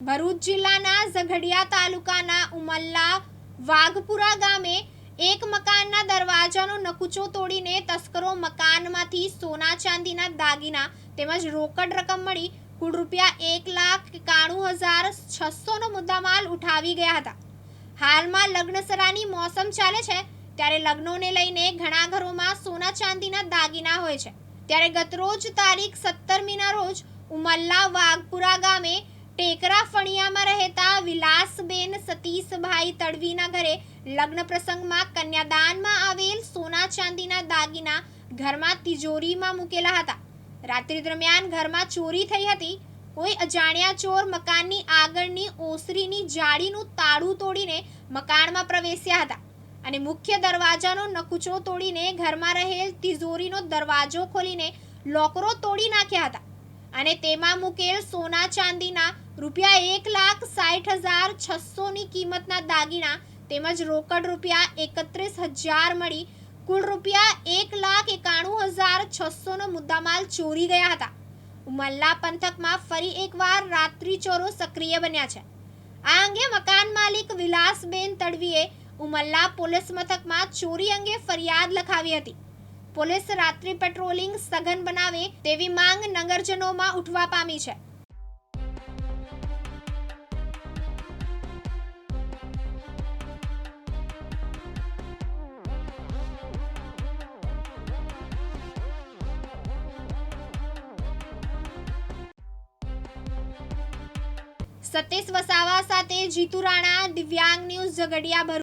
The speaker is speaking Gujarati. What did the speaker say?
ભરૂચ જિલ્લાના ઝઘડિયા તાલુકાના ઉમલ્લા વાઘપુરા ગામે એક મકાનના દરવાજાનો નકુચો તોડીને તસ્કરો મકાનમાંથી સોના ચાંદીના દાગીના તેમજ રોકડ રકમ મળી કુલ ₹1,91,600 નો મુદ્દામાલ ઉઠાવી ગયા હતા। હાલમાં લગ્નસરાની મોસમ ચાલે છે ત્યારે લગ્નોને લઈને ઘણા ઘરોમાં સોના ચાંદીના દાગીના હોય છે। ત્યારે ગતરોજ તારીખ 17મીના રોજ ઉમલ્લા વાઘપુરા ગામે ટેકરા ફળિયામાં રહેતા વિલાસબેન સતીશભાઈ તડવીના ઘરે લગ્ન પ્રસંગમાં કન્યાદાનમાં આવેલ સોના ચાંદીના દાગીના ઘરમાં તિજોરીમાં મૂકેલા હતા। રાત્રિ દરમિયાન ઘરમાં ચોરી થઈ હતી। કોઈ અજાણ્યા ચોર મકાનની આગળની ઓસરીની જાળીનું તાળું તોડીને મકાનમાં પ્રવેશ્યા હતા અને મુખ્ય દરવાજાનો નકુચો તોડીને ઘરમાં રહેલ તિજોરીનો દરવાજો ખોલીને લોકરો તોડી નાખ્યા હતા અને તેમાં મૂકેલ સોના ચાંદીના ₹1,60,600 ની કિંમતના દાગીના તેમજ રોકડ ₹31,000 મળી કુલ ₹1,91,600 નો મુદ્દામાલ ચોરી ગયા હતા। ઉમલ્લા પંથકમાં ફરી એકવાર રાત્રિ ચોરો સક્રિય બન્યા છે। આ અંગે મકાન માલિક વિલાસબેન તડવીએ ઉમલ્લા પોલીસ મથકમાં ચોરી અંગે ફરિયાદ લખાવી હતી। પોલીસ રાત્રિ પેટ્રોલિંગ સઘન બનાવે તેવી માંગ નગરજનોમાં ઉઠવા પામી છે। સતીશ વસાવા સાથે જીતુ રાણા, દિવ્યાંગ ન્યૂઝ, ઝઘડિયા, ભરૂચ।